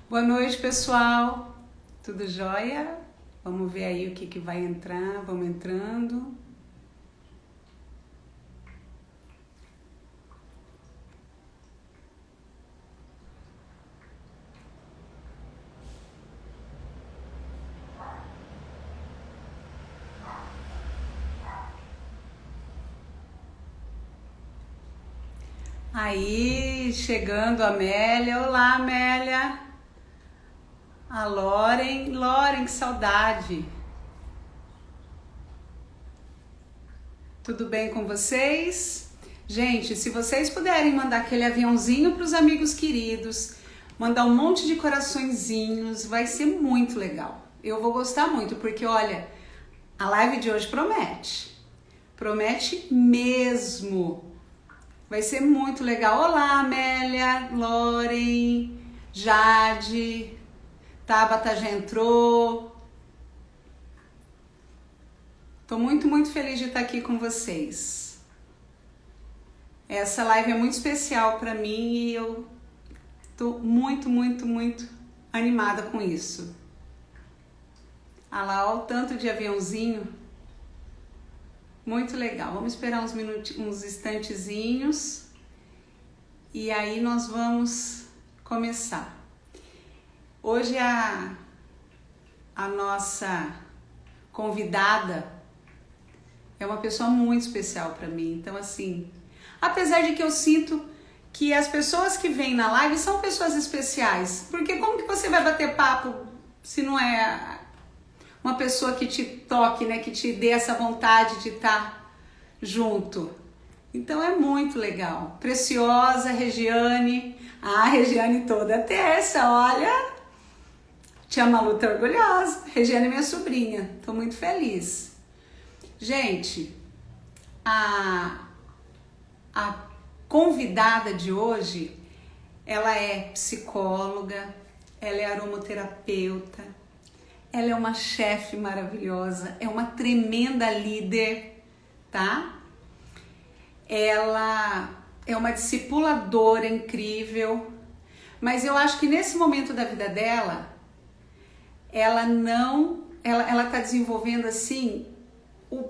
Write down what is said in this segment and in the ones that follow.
Boa noite, pessoal. Tudo jóia? Vamos ver aí o que vai entrar. Vamos entrando. Aí, chegando a Amélia. Olá, Amélia. A Loren. Loren, que saudade. Tudo bem com vocês? Gente, se vocês puderem mandar aquele aviãozinho para os amigos queridos, mandar um monte de coraçõezinhos, vai ser muito legal. Eu vou gostar muito, porque olha, a live de hoje promete. Promete mesmo. Vai ser muito legal. Olá, Amélia, Loren, Jade, Tabata já entrou. Tô muito feliz de estar aqui com vocês. Essa live é muito especial para mim e eu tô muito animada com isso. Ah lá, ó, o tanto de aviãozinho. Muito legal. Vamos esperar uns instantezinhos e aí nós vamos começar. Hoje a nossa convidada é uma pessoa muito especial para mim. Então, assim, apesar de que eu sinto que as pessoas que vêm na live são pessoas especiais, porque como que você vai bater papo se não é uma pessoa que te toque, né, que te dê essa vontade de estar junto? Então é muito legal. Preciosa, Regiane, a Regiane toda terça, olha, Tia Malu tá orgulhosa. Regiane é minha sobrinha, tô muito feliz. Gente, a convidada de hoje, ela é psicóloga, ela é aromaterapeuta, ela é uma chefe maravilhosa, é uma tremenda líder, tá? Ela é uma discipuladora incrível, mas eu acho que nesse momento da vida dela, ela tá desenvolvendo assim o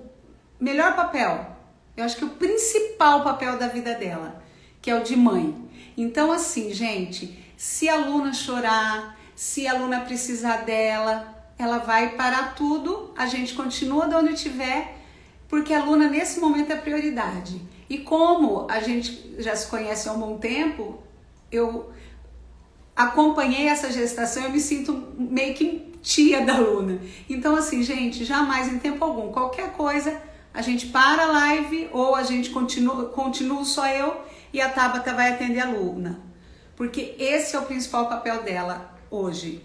melhor papel. Eu acho que o principal papel da vida dela, que é o de mãe. Então assim, gente, se a Luna chorar, se a Luna precisar dela, ela vai parar tudo, a gente continua de onde estiver, porque a Luna nesse momento é prioridade. E como a gente já se conhece há um bom tempo, eu acompanhei essa gestação, eu me sinto meio que tia da Luna. Então assim, gente, jamais em tempo algum, qualquer coisa, a gente para a live ou a gente continua só eu e a Tabata vai atender a Luna. Porque esse é o principal papel dela hoje.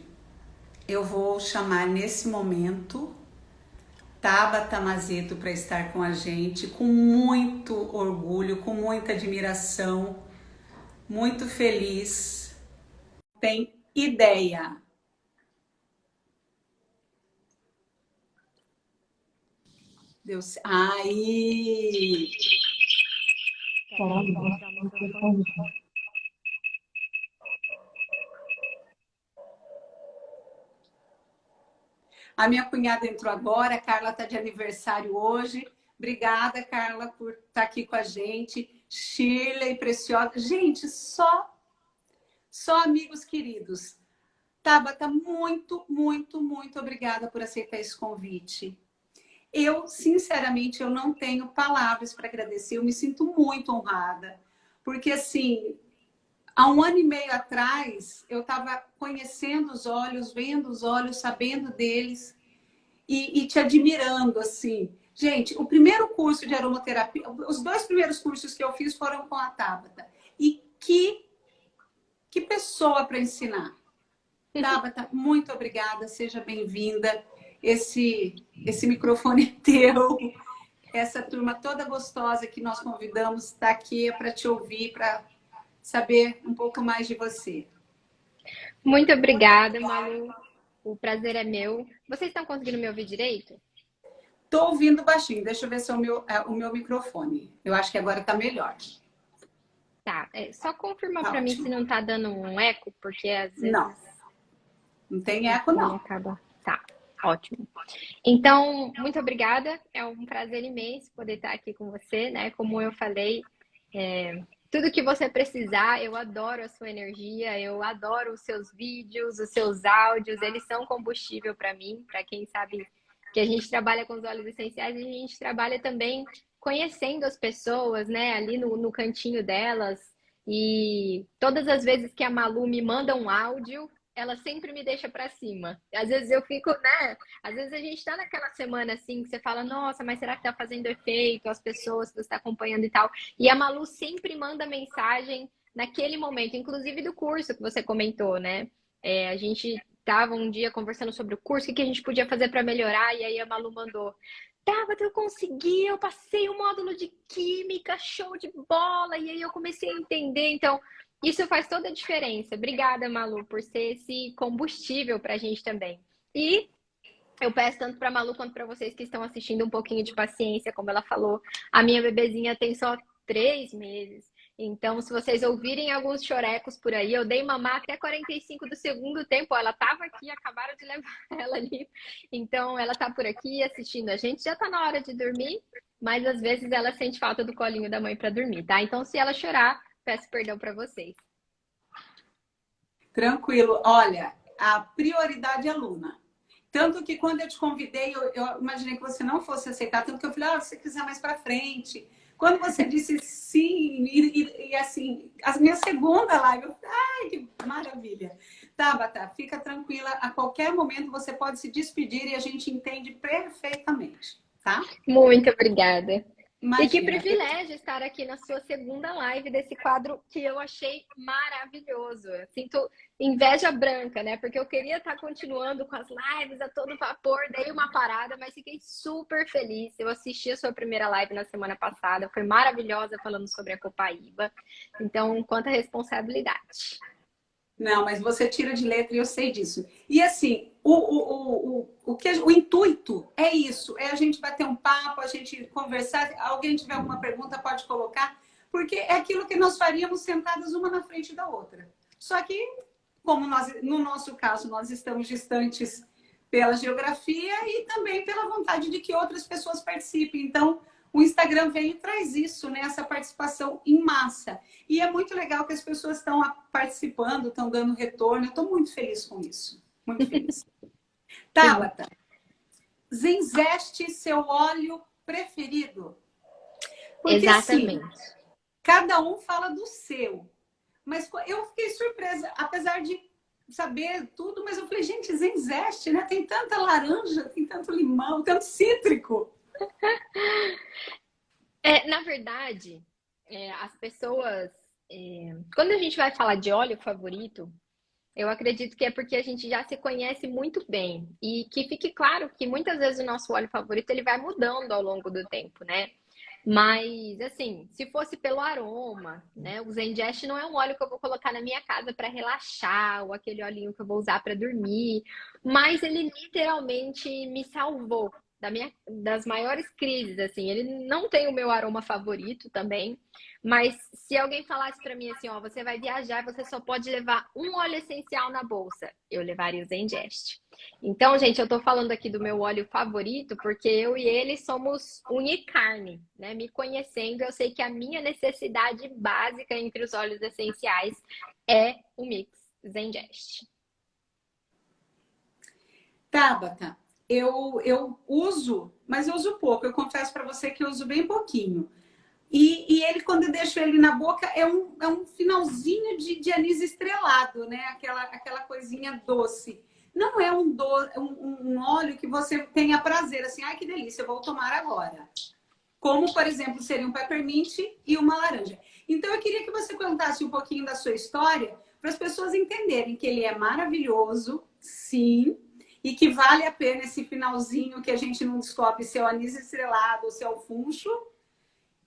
Eu vou chamar nesse momento Tabata Mazeto para estar com a gente, com muito orgulho, com muita admiração, muito feliz. Tem ideia. Deus. Aí! A minha cunhada entrou agora, a Carla está de aniversário hoje. Obrigada, Carla, por estar aqui com a gente. Shirley, Preciosa. Gente, só amigos queridos. Tabata, muito obrigada por aceitar esse convite. Eu, sinceramente, eu não tenho palavras para agradecer. Eu me sinto muito honrada. Porque, assim, há 1 ano e meio atrás, eu estava conhecendo os olhos, vendo os olhos, sabendo deles e te admirando, assim. Gente, o primeiro curso de aromaterapia, os 2 primeiros cursos que eu fiz foram com a Tabata. E que pessoa para ensinar. Tabata, muito obrigada, seja bem-vinda. Esse microfone é teu. Essa turma toda gostosa que nós convidamos está aqui para te ouvir, para saber um pouco mais de você. Muito obrigada, Malu. O prazer é meu. Vocês estão conseguindo me ouvir direito? Estou ouvindo baixinho. Deixa eu ver se é o meu microfone. Eu acho que agora está melhor. Tá. Só confirma Tá para mim se ótimo. não tá dando um eco, porque às vezes Não, Não tem eco, Então, não. acaba. Tá, ótimo. Então, muito obrigada. É um prazer imenso poder estar aqui com você, né? Como eu falei, tudo que você precisar, eu adoro a sua energia, eu adoro os seus vídeos, os seus áudios, eles são combustível para mim, para quem sabe que a gente trabalha com os óleos essenciais, a gente trabalha também conhecendo as pessoas, né? Ali no cantinho delas. E todas as vezes que a Malu me manda um áudio, ela sempre me deixa para cima. Às vezes eu fico, né? Às vezes a gente tá naquela semana assim que você fala, nossa, mas será que tá fazendo efeito? As pessoas que você está acompanhando e tal. E a Malu sempre manda mensagem naquele momento, inclusive do curso que você comentou, né? A gente tava um dia conversando sobre o curso, o que a gente podia fazer para melhorar, e aí a Malu mandou. Tava, eu consegui, eu passei o módulo de química, show de bola, e aí eu comecei a entender. Então, isso faz toda a diferença. Obrigada, Malu, por ser esse combustível para a gente também. E eu peço tanto para a Malu quanto para vocês que estão assistindo um pouquinho de paciência, como ela falou. A minha bebezinha tem só 3 meses. Então, se vocês ouvirem alguns chorecos por aí, eu dei mamar até 45 do segundo tempo. Ela estava aqui, acabaram de levar ela ali. Então, ela está por aqui assistindo a gente. Já está na hora de dormir, mas às vezes ela sente falta do colinho da mãe para dormir, tá? Então, se ela chorar, peço perdão para vocês. Tranquilo. Olha, a prioridade é a Luna. Tanto que quando eu te convidei, eu imaginei que você não fosse aceitar, tanto que eu falei, se você quiser mais para frente. Quando você disse sim, e assim, a minha segunda live, eu falei, ai, que maravilha. Tabata, fica tranquila, a qualquer momento você pode se despedir e a gente entende perfeitamente, tá? Muito obrigada. E que Imagina. privilégio estar aqui na sua segunda live desse quadro que eu achei maravilhoso. Eu sinto inveja branca, né? Porque eu queria estar continuando com as lives a todo vapor, dei uma parada, mas fiquei super feliz. Eu assisti a sua primeira live na semana passada, foi maravilhosa falando sobre a Copaíba. Então, quanta responsabilidade. Não, mas você tira de letra e eu sei disso. E assim, o intuito é isso, é a gente bater um papo, a gente conversar, alguém tiver alguma pergunta pode colocar, porque é aquilo que nós faríamos sentadas uma na frente da outra. Só que, como nós, no nosso caso, nós estamos distantes pela geografia e também pela vontade de que outras pessoas participem. Então, o Instagram vem e traz isso, né? Essa participação em massa. E é muito legal que as pessoas estão participando, estão dando retorno. Eu estou muito feliz com isso. Muito feliz. Que bom. Tabata, Zenzeste, seu óleo preferido? Porque assim, Exatamente. cada um fala do seu. Mas eu fiquei surpresa, apesar de saber tudo, mas eu falei, gente, Zenzeste, né? Tem tanta laranja, tem tanto limão, tanto cítrico. Na verdade, as pessoas. Quando a gente vai falar de óleo favorito, eu acredito que é porque a gente já se conhece muito bem. E que fique claro que muitas vezes o nosso óleo favorito ele vai mudando ao longo do tempo, né? Mas, assim, se fosse pelo aroma, né? O Zengest não é um óleo que eu vou colocar na minha casa para relaxar, ou aquele olhinho que eu vou usar para dormir, mas ele literalmente me salvou das maiores crises, assim. Ele não tem o meu aroma favorito também, mas se alguém falasse para mim assim, ó, você vai viajar e você só pode levar um óleo essencial na bolsa, eu levaria o Zengest. Então, gente, eu tô falando aqui do meu óleo favorito porque eu e ele somos unha e carne, né? Me conhecendo, eu sei que a minha necessidade básica entre os óleos essenciais é o mix Zengest. Tabata, eu uso, mas eu uso pouco. Eu confesso para você que eu uso bem pouquinho. E ele, quando eu deixo ele na boca, é um finalzinho de anis estrelado, né? Aquela coisinha doce. Não é um óleo que você tenha prazer, assim, ai que delícia, eu vou tomar agora. Como, por exemplo, seria um peppermint e uma laranja. Então, eu queria que você contasse um pouquinho da sua história para as pessoas entenderem que ele é maravilhoso, sim, e que vale a pena esse finalzinho que a gente não descobre se é o anis estrelado ou se é o funcho.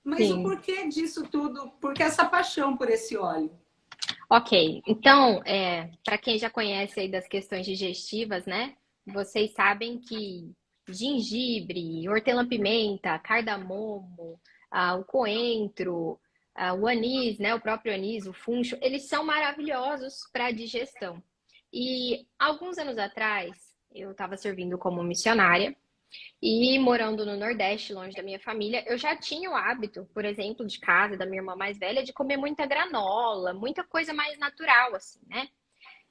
Mas o Sim. porquê disso tudo? Por que essa paixão por esse óleo? Ok, então, para quem já conhece aí das questões digestivas, né? Vocês sabem que gengibre, hortelã-pimenta, cardamomo, o coentro, o anis, né? O próprio anis, o funcho, eles são maravilhosos para a digestão. E alguns anos atrás, eu estava servindo como missionária e morando no Nordeste, longe da minha família, eu já tinha o hábito, por exemplo, de casa, da minha irmã mais velha, de comer muita granola, muita coisa mais natural, assim, né?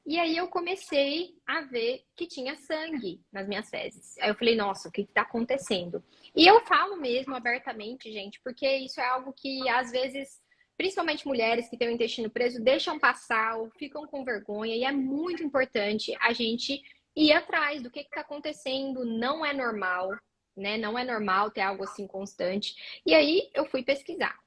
E aí eu comecei a ver que tinha sangue nas minhas fezes. Aí eu falei, nossa, o que está acontecendo? E eu falo mesmo abertamente, gente, porque isso é algo que às vezes, principalmente mulheres que têm o intestino preso, deixam passar ou ficam com vergonha. E é muito importante a gente ir atrás do que está acontecendo. Não é normal, né? Não é normal ter algo assim constante. E aí eu fui pesquisar.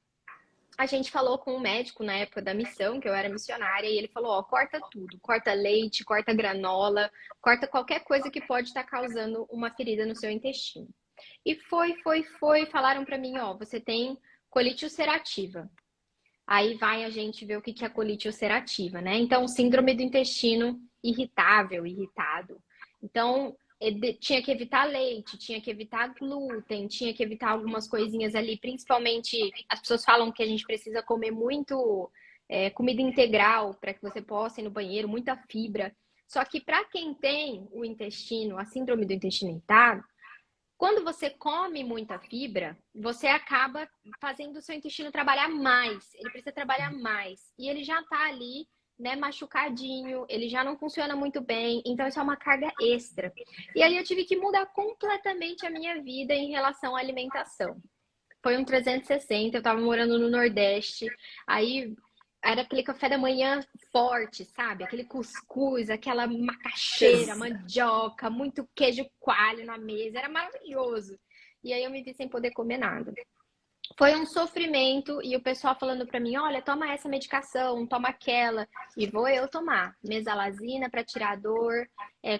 A gente falou com um médico na época da missão, que eu era missionária, e ele falou, ó, corta tudo, corta leite, corta granola, corta qualquer coisa que pode estar causando uma ferida no seu intestino. E falaram para mim, ó, você tem colite ulcerativa. Aí vai a gente ver o que é colite ulcerativa, né? Então, síndrome do intestino irritável, irritado. Então, tinha que evitar leite, tinha que evitar glúten, tinha que evitar algumas coisinhas ali, principalmente as pessoas falam que a gente precisa comer muito comida integral para que você possa ir no banheiro, muita fibra. Só que para quem tem o intestino, a síndrome do intestino irritado, quando você come muita fibra, você acaba fazendo o seu intestino trabalhar mais. Ele precisa trabalhar mais. E ele já tá ali, né, machucadinho, ele já não funciona muito bem. Então, isso é uma carga extra. E aí eu tive que mudar completamente a minha vida em relação à alimentação. Foi um 360, eu tava morando no Nordeste. Aí era aquele café da manhã forte, sabe? Aquele cuscuz, aquela macaxeira, mandioca, muito queijo coalho na mesa. Era maravilhoso. E aí eu me vi sem poder comer nada. Foi um sofrimento e o pessoal falando para mim, olha, toma essa medicação, toma aquela. E vou eu tomar mesalazina para tirar a dor,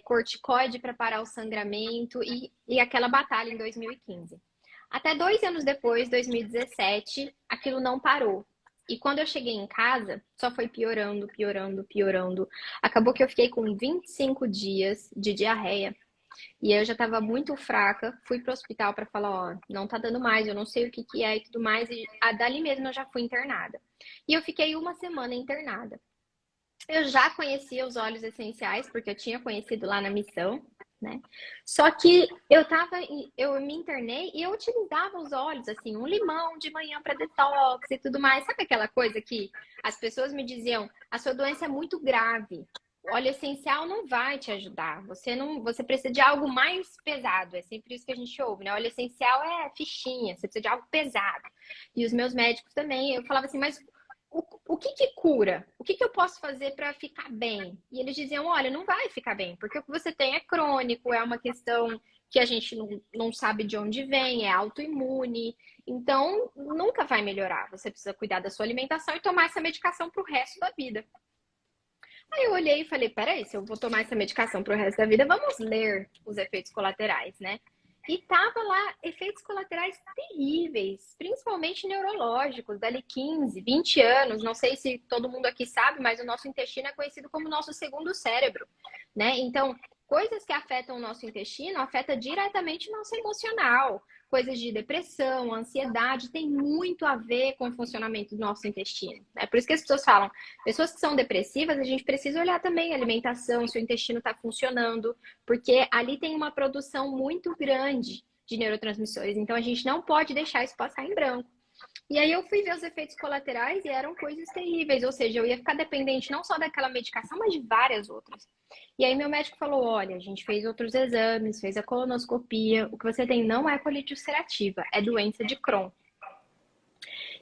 corticoide para parar o sangramento e aquela batalha em 2015. Até 2 anos depois, 2017, aquilo não parou. E quando eu cheguei em casa, só foi piorando, piorando, piorando. Acabou que eu fiquei com 25 dias de diarreia. E eu já estava muito fraca. Fui pro hospital para falar, ó, não tá dando mais, eu não sei o que que é e tudo mais. E dali mesmo eu já fui internada. E eu fiquei uma semana internada. Eu já conhecia os óleos essenciais, porque eu tinha conhecido lá na missão, né? Só que eu me internei e eu utilizava os óleos, assim, um limão de manhã para detox e tudo mais. Sabe aquela coisa que as pessoas me diziam, a sua doença é muito grave. O óleo essencial não vai te ajudar. Você precisa de algo mais pesado. É sempre isso que a gente ouve, né? O óleo essencial é fichinha, você precisa de algo pesado. E os meus médicos também, eu falava assim, mas o que que cura? O que que eu posso fazer para ficar bem? E eles diziam, olha, não vai ficar bem, porque o que você tem é crônico, é uma questão que a gente não sabe de onde vem, é autoimune, então nunca vai melhorar. Você precisa cuidar da sua alimentação e tomar essa medicação para o resto da vida. Aí eu olhei e falei, peraí, se eu vou tomar essa medicação pro resto da vida, vamos ler os efeitos colaterais, né? E tava lá efeitos colaterais terríveis, principalmente neurológicos, dali 15, 20 anos. Não sei se todo mundo aqui sabe, mas o nosso intestino é conhecido como nosso segundo cérebro, né? Então, coisas que afetam o nosso intestino afetam diretamente o nosso emocional. Coisas de depressão, ansiedade, tem muito a ver com o funcionamento do nosso intestino. É por isso que as pessoas falam, pessoas que são depressivas, a gente precisa olhar também a alimentação, se o intestino está funcionando, porque ali tem uma produção muito grande de neurotransmissores, então a gente não pode deixar isso passar em branco. E aí eu fui ver os efeitos colaterais e eram coisas terríveis, ou seja, eu ia ficar dependente não só daquela medicação, mas de várias outras. E aí meu médico falou, olha, a gente fez outros exames, fez a colonoscopia, o que você tem não é colite ulcerativa, é doença de Crohn.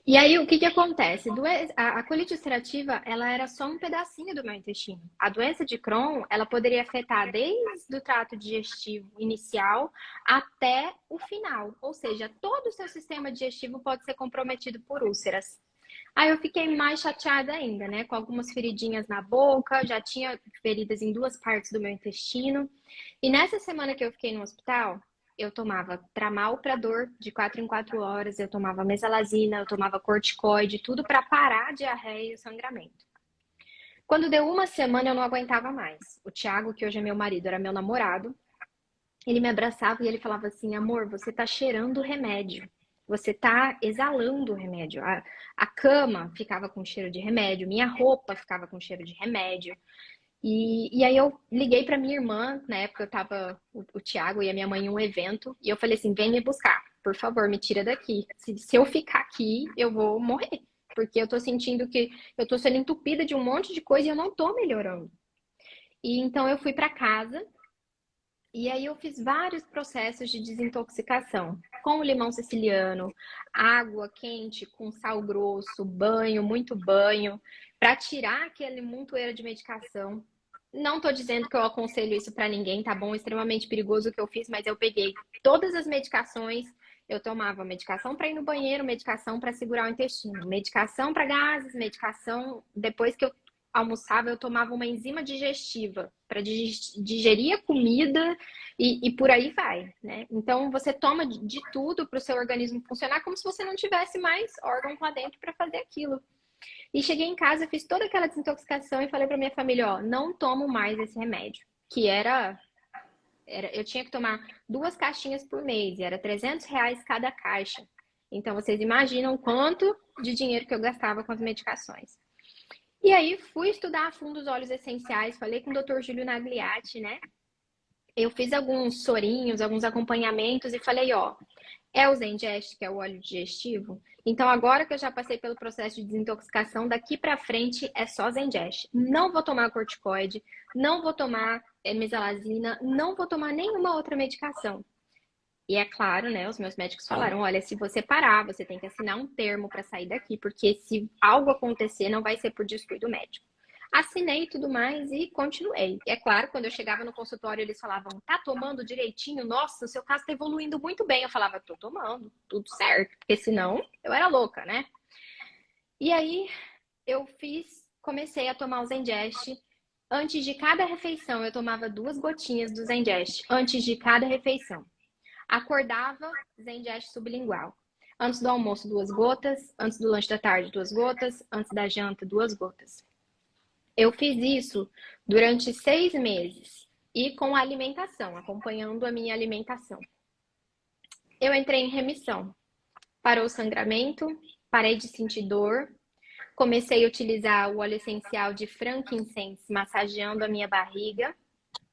E aí, o que que acontece? A colite ulcerativa, ela era só um pedacinho do meu intestino. A doença de Crohn, ela poderia afetar desde o trato digestivo inicial até o final. Ou seja, todo o seu sistema digestivo pode ser comprometido por úlceras. Aí eu fiquei mais chateada ainda, né? Com algumas feridinhas na boca, já tinha feridas em 2 partes do meu intestino. E nessa semana que eu fiquei no hospital, eu tomava Tramal para dor de 4 em 4 horas, eu tomava mesalazina, eu tomava corticoide, tudo para parar a diarreia e o sangramento. Quando deu uma semana, eu não aguentava mais. O Thiago, que hoje é meu marido, era meu namorado, ele me abraçava e ele falava assim, amor, você tá cheirando o remédio. Você tá exalando o remédio. A cama ficava com cheiro de remédio, minha roupa ficava com cheiro de remédio. E aí eu liguei para minha irmã, na época eu tava, o Thiago e a minha mãe em um evento, e eu falei assim, vem me buscar, por favor, me tira daqui. Se eu ficar aqui, eu vou morrer. Porque eu tô sentindo que eu tô sendo entupida de um monte de coisa e eu não tô melhorando. E então eu fui para casa e aí eu fiz vários processos de desintoxicação, com o limão siciliano, água quente com sal grosso, banho, muito banho, para tirar aquele montoeira de medicação. Não estou dizendo que eu aconselho isso para ninguém, tá bom? Extremamente perigoso o que eu fiz, mas eu peguei todas as medicações. Eu tomava medicação para ir no banheiro, medicação para segurar o intestino, medicação para gases, medicação depois que eu almoçava, eu tomava uma enzima digestiva para digerir a comida e por aí vai, né? Então você toma de tudo para o seu organismo funcionar como se você não tivesse mais órgãos lá dentro para fazer aquilo. E cheguei em casa, fiz toda aquela desintoxicação e falei para minha família, ó, não tomo mais esse remédio, que eu tinha que tomar 2 caixinhas por mês, e era R$ 300 cada caixa. Então vocês imaginam quanto de dinheiro que eu gastava com as medicações. E aí fui estudar a fundo os óleos essenciais, falei com o Dr. Júlio Nagliati, né? Eu fiz alguns sorinhos, alguns acompanhamentos e falei, ó, é o Zengest, que é o óleo digestivo. Então agora que eu já passei pelo processo de desintoxicação, daqui para frente é só Zengest. Não vou tomar corticoide, não vou tomar mesalazina, não vou tomar nenhuma outra medicação. E é claro, né, os meus médicos falaram, olha, se você parar, você tem que assinar um termo para sair daqui, porque se algo acontecer, não vai ser por descuido médico. Assinei tudo mais e continuei. E é claro, quando eu chegava no consultório, eles falavam, tá tomando direitinho? Nossa, o seu caso tá evoluindo muito bem. Eu falava, tô tomando, tudo certo, porque senão eu era louca, né? E aí comecei a tomar o Zengest. Antes de cada refeição, eu tomava 2 gotinhas do Zengest, antes de cada refeição. Acordava, Zengest sublingual. Antes do almoço, 2 gotas. Antes do lanche da tarde, 2 gotas. Antes da janta, 2 gotas. Eu fiz isso durante 6 meses e com a alimentação, acompanhando a minha alimentação. Eu entrei em remissão. Parou o sangramento, parei de sentir dor, comecei a utilizar o óleo essencial de frankincense massageando a minha barriga.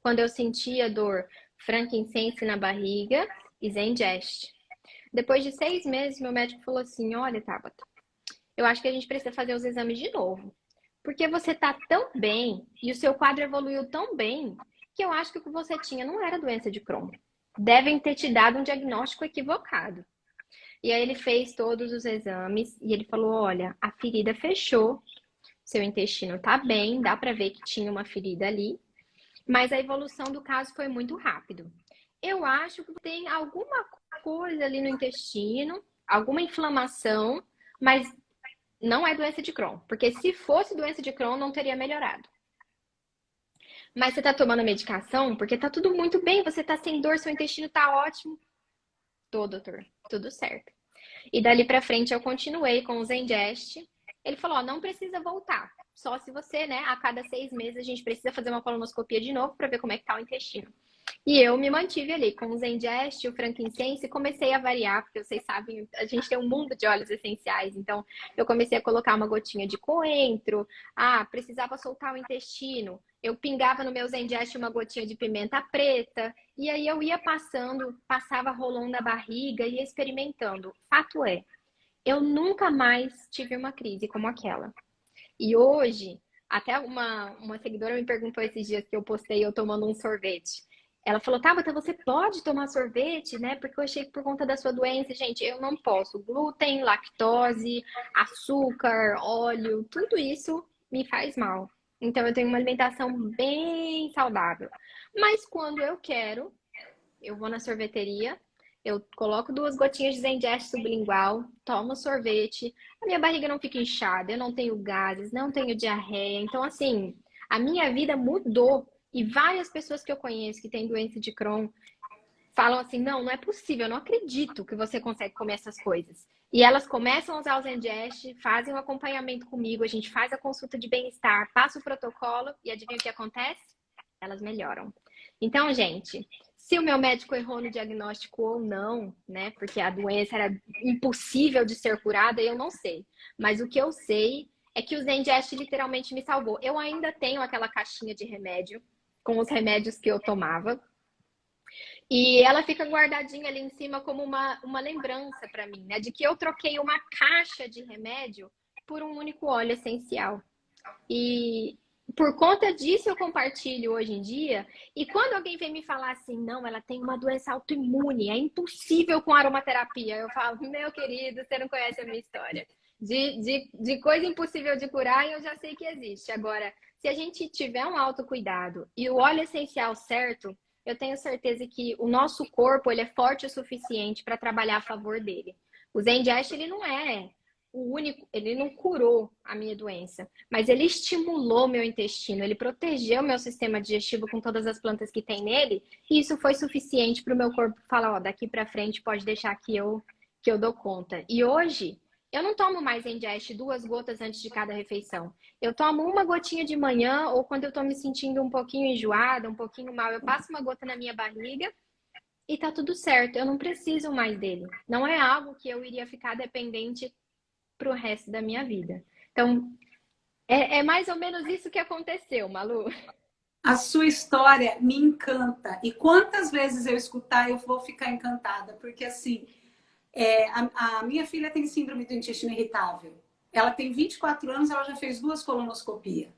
Quando eu sentia dor, frankincense na barriga e Zengest. Depois de 6 meses, meu médico falou assim, olha, Tabata, eu acho que a gente precisa fazer os exames de novo. Porque você tá tão bem e o seu quadro evoluiu tão bem que eu acho que o que você tinha não era doença de Crohn. Devem ter te dado um diagnóstico equivocado. E aí ele fez todos os exames e ele falou, olha, a ferida fechou, seu intestino tá bem, dá para ver que tinha uma ferida ali, mas a evolução do caso foi muito rápido. Eu acho que tem alguma coisa ali no intestino, alguma inflamação, mas não é doença de Crohn, porque se fosse doença de Crohn, não teria melhorado. Mas você tá tomando a medicação porque tá tudo muito bem, você tá sem dor, seu intestino tá ótimo. Tô, doutor, tudo certo. E dali pra frente eu continuei com o Zengest. Ele falou, ó, não precisa voltar. Só se você, né, a cada 6 meses a gente precisa fazer uma colonoscopia de novo para ver como é que tá o intestino. E eu me mantive ali com o Zengest, o frankincense e comecei a variar, porque vocês sabem, a gente tem um mundo de óleos essenciais. Então, eu comecei a colocar uma gotinha de coentro. Ah, precisava soltar o intestino. Eu pingava no meu Zengest uma gotinha de pimenta preta. E aí eu ia passava rolão na barriga e ia experimentando. Fato é, eu nunca mais tive uma crise como aquela. E hoje, até uma seguidora me perguntou esses dias que eu postei eu tomando um sorvete. Ela falou, Tabata, você pode tomar sorvete, né? Porque eu achei que por conta da sua doença, gente, eu não posso. Glúten, lactose, açúcar, óleo, tudo isso me faz mal. Então eu tenho uma alimentação bem saudável. Mas quando eu quero, eu vou na sorveteria, eu coloco 2 gotinhas de Zengest sublingual, tomo sorvete, a minha barriga não fica inchada, eu não tenho gases, não tenho diarreia. Então, assim, a minha vida mudou. E várias pessoas que eu conheço que têm doença de Crohn falam assim, não é possível, eu não acredito que você consegue comer essas coisas. E elas começam a usar o Zengest, fazem um acompanhamento comigo, a gente faz a consulta de bem-estar, passa o protocolo e adivinha o que acontece? Elas melhoram. Então, gente, se o meu médico errou no diagnóstico ou não, né? Porque a doença era impossível de ser curada, eu não sei. Mas o que eu sei é que o Zengest literalmente me salvou. Eu ainda tenho aquela caixinha de remédio com os remédios que eu tomava. E ela fica guardadinha ali em cima como uma lembrança para mim, né? De que eu troquei uma caixa de remédio por um único óleo essencial. E por conta disso eu compartilho hoje em dia. E quando alguém vem me falar assim, não, ela tem uma doença autoimune, é impossível com aromaterapia, eu falo, meu querido, você não conhece a minha história. De coisa impossível de curar, eu já sei que existe. Agora, se a gente tiver um autocuidado e o óleo essencial certo, eu tenho certeza que o nosso corpo ele é forte o suficiente para trabalhar a favor dele. O Zengest, ele não é o único, ele não curou a minha doença, mas ele estimulou meu intestino, ele protegeu meu sistema digestivo com todas as plantas que tem nele, e isso foi suficiente para o meu corpo falar, ó, daqui para frente pode deixar que eu dou conta. E hoje eu não tomo mais Zengest 2 gotas antes de cada refeição. Eu tomo uma gotinha de manhã ou quando eu tô me sentindo um pouquinho enjoada, um pouquinho mal, eu passo uma gota na minha barriga e tá tudo certo. Eu não preciso mais dele. Não é algo que eu iria ficar dependente pro resto da minha vida. Então, é mais ou menos isso que aconteceu, Malu. A sua história me encanta. E quantas vezes eu escutar, eu vou ficar encantada. Porque, assim, a minha filha tem síndrome do intestino irritável. Ela tem 24 anos, ela já fez 2 colonoscopias.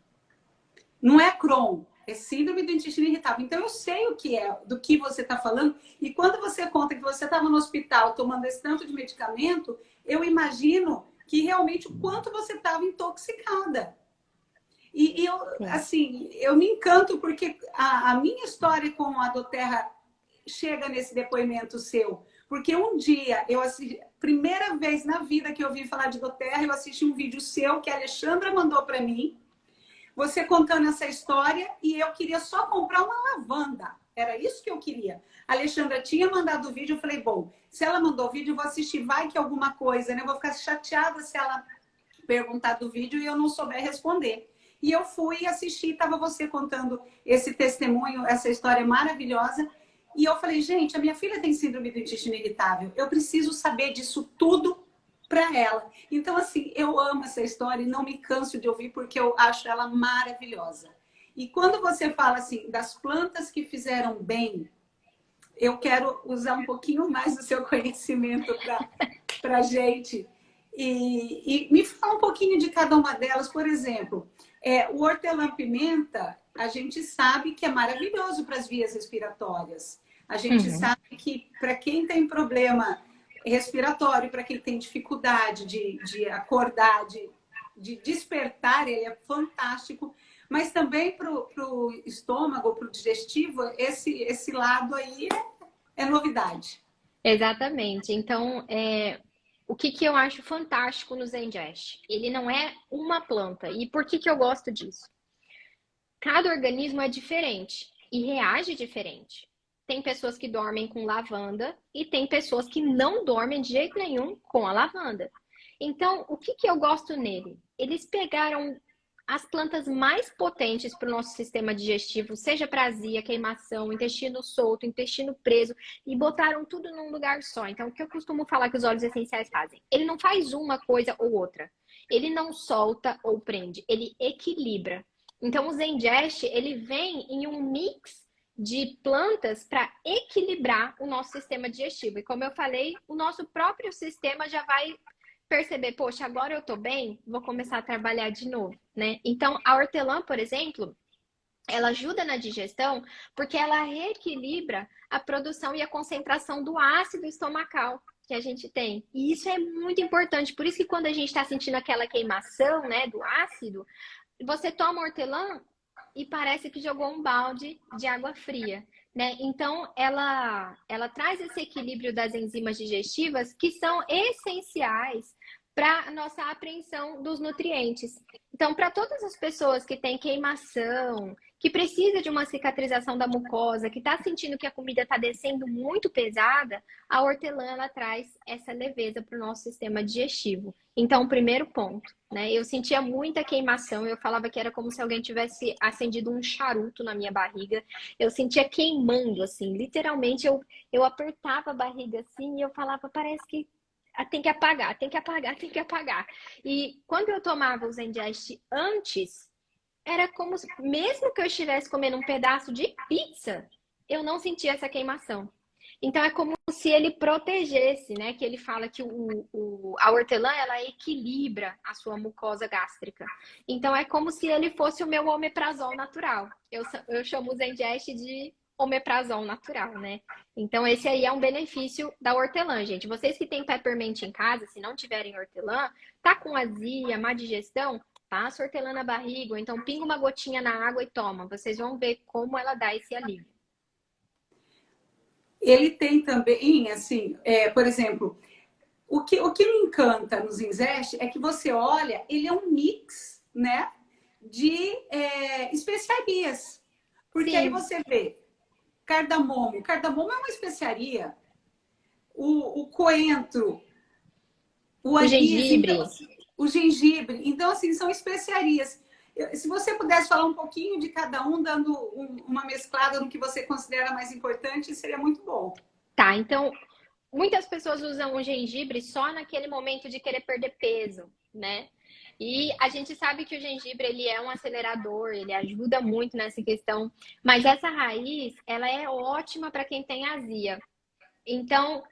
Não é Crohn, é síndrome do intestino irritável. Então, eu sei o que é, do que você está falando. E quando você conta que você estava no hospital tomando esse tanto de medicamento, eu imagino que realmente o quanto você estava intoxicada. E eu, assim, eu me encanto porque a minha história com a doTERRA chega nesse depoimento seu. Porque um dia, eu assisti, primeira vez na vida que eu ouvi falar de doTERRA, eu assisti um vídeo seu que a Alexandra mandou para mim, você contando essa história, e eu queria só comprar uma lavanda. Era isso que eu queria. A Alexandra tinha mandado o vídeo, eu falei, bom, se ela mandou o vídeo, eu vou assistir, vai que alguma coisa, né? Eu vou ficar chateada se ela perguntar do vídeo e eu não souber responder. E eu fui assistir, estava você contando esse testemunho, essa história maravilhosa. E eu falei, gente, a minha filha tem síndrome do intestino irritável. Eu preciso saber disso tudo para ela. Então, assim, eu amo essa história e não me canso de ouvir porque eu acho ela maravilhosa. E quando você fala, assim, das plantas que fizeram bem, eu quero usar um pouquinho mais do seu conhecimento para a gente. E me fala um pouquinho de cada uma delas. Por exemplo, o hortelã-pimenta, a gente sabe que é maravilhoso para as vias respiratórias. A gente sabe que para quem tem problema respiratório, para quem tem dificuldade de acordar, de despertar, ele é fantástico. Mas também para o estômago, para o digestivo, esse lado aí é novidade. Exatamente. Então, o que eu acho fantástico no Zengest? Ele não é uma planta. E por que eu gosto disso? Cada organismo é diferente e reage diferente. Tem pessoas que dormem com lavanda e tem pessoas que não dormem de jeito nenhum com a lavanda. Então, o que eu gosto nele? Eles pegaram as plantas mais potentes para o nosso sistema digestivo, seja para azia, queimação, intestino solto, intestino preso, e botaram tudo num lugar só. Então, o que eu costumo falar que os óleos essenciais fazem? Ele não faz uma coisa ou outra. Ele não solta ou prende, ele equilibra. Então, o Zengest, ele vem em um mix de plantas para equilibrar o nosso sistema digestivo. E como eu falei, o nosso próprio sistema já vai perceber, poxa, agora eu tô bem, vou começar a trabalhar de novo, né? Então, a hortelã, por exemplo, ela ajuda na digestão porque ela reequilibra a produção e a concentração do ácido estomacal que a gente tem. E isso é muito importante. Por isso que quando a gente está sentindo aquela queimação, né, do ácido, você toma hortelã e parece que jogou um balde de água fria, né? Então, ela traz esse equilíbrio das enzimas digestivas que são essenciais para a nossa apreensão dos nutrientes. Então, para todas as pessoas que têm queimação, que precisa de uma cicatrização da mucosa, que está sentindo que a comida está descendo muito pesada, a hortelã ela traz essa leveza para o nosso sistema digestivo. Então, primeiro ponto, né? Eu sentia muita queimação, eu falava que era como se alguém tivesse acendido um charuto na minha barriga. Eu sentia queimando, assim, literalmente eu apertava a barriga assim e eu falava, parece que tem que apagar, tem que apagar, tem que apagar. E quando eu tomava o Zengest antes, era como se, mesmo que eu estivesse comendo um pedaço de pizza, eu não sentia essa queimação. Então é como se ele protegesse, né? Que ele fala que a hortelã ela equilibra a sua mucosa gástrica. Então é como se ele fosse o meu omeprazol natural. Eu chamo o Zengest de omeprazol natural, né? Então esse aí é um benefício da hortelã, gente. Vocês que têm peppermint em casa, se não tiverem hortelã, tá com azia, má digestão, passa hortelã na barriga, ou então pinga uma gotinha na água e toma. Vocês vão ver como ela dá esse alívio. Ele tem também, assim, por exemplo, o que me encanta no Zinzeste é que você olha, ele é um mix, né, de especiarias. Porque aí Sim, você vê cardamomo. Cardamomo é uma especiaria. O coentro, o o anis, então, gengibre. assim, o gengibre. Então, assim, são especiarias. Se você pudesse falar um pouquinho de cada um, dando uma mesclada no que você considera mais importante, seria muito bom. Tá, então muitas pessoas usam o gengibre só naquele momento de querer perder peso, né? E a gente sabe que o gengibre ele é um acelerador, ele ajuda muito nessa questão, mas essa raiz, ela é ótima para quem tem azia. Então,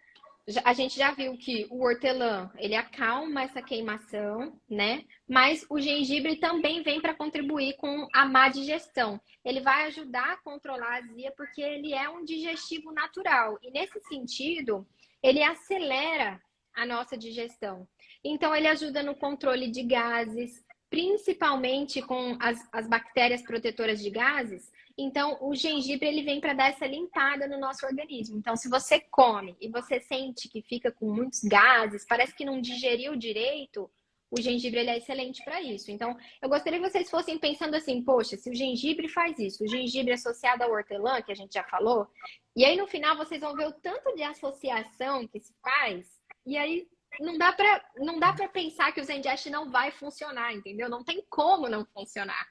a gente já viu que o hortelã, ele acalma essa queimação, né? Mas o gengibre também vem para contribuir com a má digestão. Ele vai ajudar a controlar a azia porque ele é um digestivo natural. E nesse sentido, ele acelera a nossa digestão. Então, ele ajuda no controle de gases, principalmente com as bactérias protetoras de gases. Então, o gengibre ele vem para dar essa limpada no nosso organismo. Então, se você come e você sente que fica com muitos gases, parece que não digeriu direito, o gengibre ele é excelente para isso. Então, eu gostaria que vocês fossem pensando assim, poxa, se o gengibre faz isso, o gengibre associado ao hortelã, que a gente já falou, e aí no final vocês vão ver o tanto de associação que se faz, e aí não dá para pensar que o Zengest não vai funcionar, entendeu? Não tem como não funcionar.